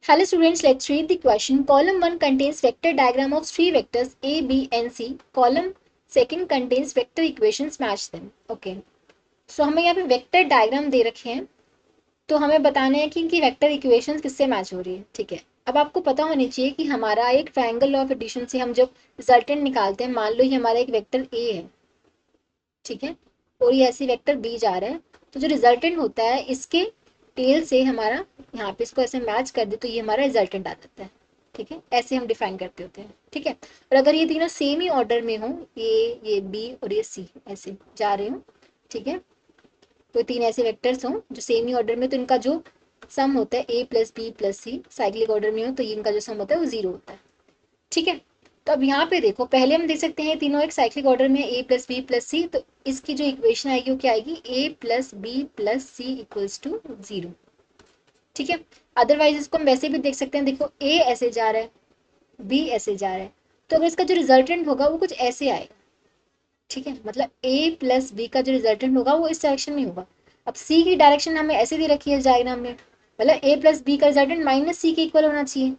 Hello students, let's read the question. Column 1 contains vector diagram of three vectors A, B and C. Column 2 contains vector equations, match them. Okay. So हमें यहाँ पे vector diagram दे रखे हैं, तो हमें बताना है कि इनकी वेक्टर इक्वेशंस किससे मैच हो रही है. ठीक है, अब आपको पता होनी चाहिए कि हमारा एक ट्रायंगल लॉ ऑफ एडिशन से हम जब रिजल्टेंट निकालते हैं, मान लो ये हमारा एक वेक्टर ए है, ठीक है, और ये ऐसे वेक्टर बी जा रहा है, तो जो रिजल्टेंट होता है इसके टेल से हमारा यहाँ पे इसको ऐसे मैच कर दे तो ये हमारा रिजल्टेंट आ जाता है. ठीक है, ऐसे हम डिफाइन करते होते हैं. ठीक है, और अगर ये तीनों सेम ही ऑर्डर में हो, ये बी और ये सी ऐसे जा रहे हो, ठीक है, तो तीन ऐसे वेक्टर्स हों जो सेम ही ऑर्डर में, तो इनका जो सम होता है A plus B plus C, cyclic order में हो तो ये इनका जो सम होता है वो जीरो होता है. ठीक है, तो अब यहाँ पे देखो, पहले हम देख सकते हैं तीनों एक साइक्लिक ऑर्डर में A plus B plus C, तो इसकी जो इक्वेशन आएगी वो क्या आएगी, A plus B plus C equals to zero. ठीक है, अदरवाइज इसको हम वैसे भी देख सकते हैं, देखो ए ऐसे जा रहा है, बी ऐसे जा रहा है, तो अगर इसका जो रिजल्टेंट होगा वो कुछ ऐसे आएगा. ठीक है, मतलब ए प्लस बी का जो रिजल्टेंट होगा वो इस डायरेक्शन में होगा. अब सी की डायरेक्शन हमें ऐसे दे रखी है डायग्राम में, मतलब ए प्लस बी का रिजल्टेंट माइनस सी के इक्वल होना चाहिए,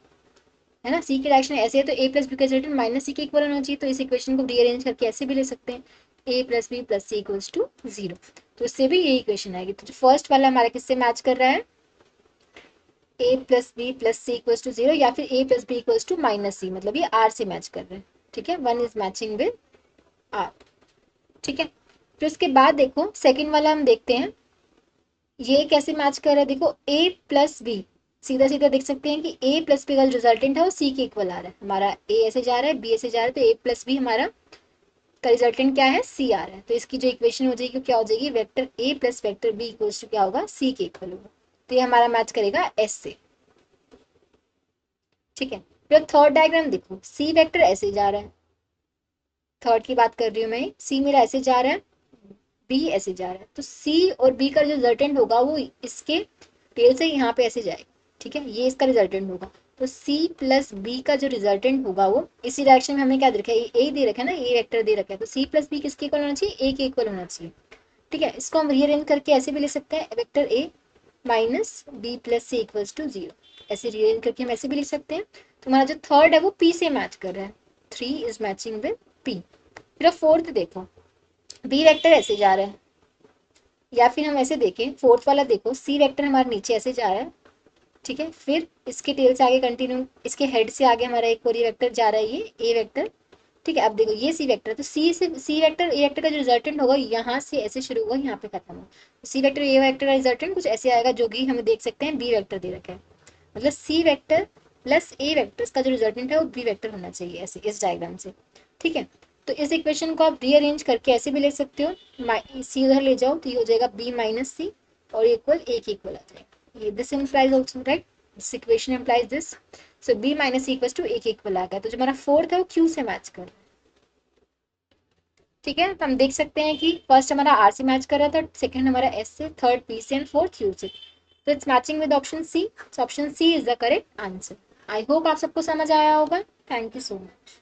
है ना. सी की डायरेक्शन ऐसे है तो ए प्लस बी का रिजल्टेंट माइनस सी के इक्वल होना चाहिए, तो इस इक्वेशन को रीअरेंज करके ऐसे भी ले सकते हैं, A plus B plus C equals to zero. तो इससे भी ये इक्वेशन आएगी. तो जो फर्स्ट वाला हमारा किससे मैच कर रहा है, A plus B plus C equals to zero, या फिर A plus B equals to minus C, मतलब ये आर से मैच कर रहे हैं. ठीक है, one is matching with R. ठीक है, फिर उसके बाद देखो सेकंड वाला हम देखते हैं, ये कैसे मैच कर रहा है. देखो a प्लस बी, सीधा सीधा देख सकते हैं कि a प्लस बी का रिजल्टेंट है वो c के इक्वल आ रहा है. हमारा a ऐसे जा रहा है, b ऐसे जा रहा है, तो a प्लस बी हमारा का रिजल्टेंट क्या है, c आ रहा है. तो इसकी जो इक्वेशन हो जाएगी क्या हो जाएगी, vector a plus vector b equals to क्या होगा, c के इक्वल होगा. तो ये हमारा मैच करेगा s से. ठीक है, फिर थर्ड डायग्राम देखो, c वेक्टर ऐसे जा रहा है, थर्ड की बात कर रही हूँ मैं, c मेरा ऐसे जा रहा है, बी ऐसे जा रहा है, तो सी और बी का जो रिजल्टेंट होगा वो इसके टेल से यहाँ पे ऐसे जाएगा. ठीक है, ये इसका रिजल्टेंट होगा. तो सी प्लस बी का जो रिजल्टेंट होगा वो इसी डायरेक्शन में हमें क्या दे रखा है, ए दे रखा है ना, ए वेक्टर दे रखा है, तो सी प्लस बी किसके इक्वल होना चाहिए, ए के इक्वल होना चाहिए. ठीक है, इसको हम रीअरेंज करके ऐसे भी ले सकते हैं, vector A minus B plus C equals to zero, ऐसे रीअरेंज करके हम ऐसे भी लिख सकते हैं. तो हमारा जो थर्ड है वो पी से मैच कर रहा है, three is matching with P. फिर फोर्थ देखो, बी वेक्टर ऐसे जा रहा है, या फिर हम ऐसे देखें, फोर्थ वाला देखो, सी वेक्टर हमारे नीचे ऐसे जा रहा है. ठीक है, फिर इसके टेल से आगे कंटिन्यू, इसके हेड से आगे हमारा एक और ये वेक्टर जा रहा है, ये ए वेक्टर. ठीक है, अब देखो ये सी वेक्टर, तो सी से सी वेक्टर ए वेक्टर का जो रिजल्टेंट होगा यहाँ से ऐसे शुरू होगा, यहाँ पे खत्म होगा. सी वेक्टर ए वेक्टर का रिजल्टेंट कुछ ऐसे आएगा, जो कि हमें देख सकते हैं बी वेक्टर दे रखा है, मतलब सी वेक्टर प्लस ए वेक्टर का जो रिजल्टेंट है वो बी वेक्टर होना चाहिए, ऐसे इस डायग्राम से. ठीक है, तो इस इक्वेशन को आप रीअरेंज करके ऐसे भी लिख सकते हो, सी उधर ले जाओ तो ये हो जाएगा बी माइनस सी, और इक्वल ए के इक्वल आ जाएगा. ये this implies also, right, this equation implies this. So B minus C equal to A के इक्वल आ गया. तो जो हमारा फोर्थ है वो क्यू से मैच कर रहा है. ठीक है, तो हम देख सकते हैं कि फर्स्ट हमारा आर से मैच कर रहा था, सेकंड हमारा एस से, थर्ड पी से एंड फोर्थ क्यू से. तो it's matching with option C. So option C is the correct answer. I hope आप सबको समझ आया होगा. Thank you so much.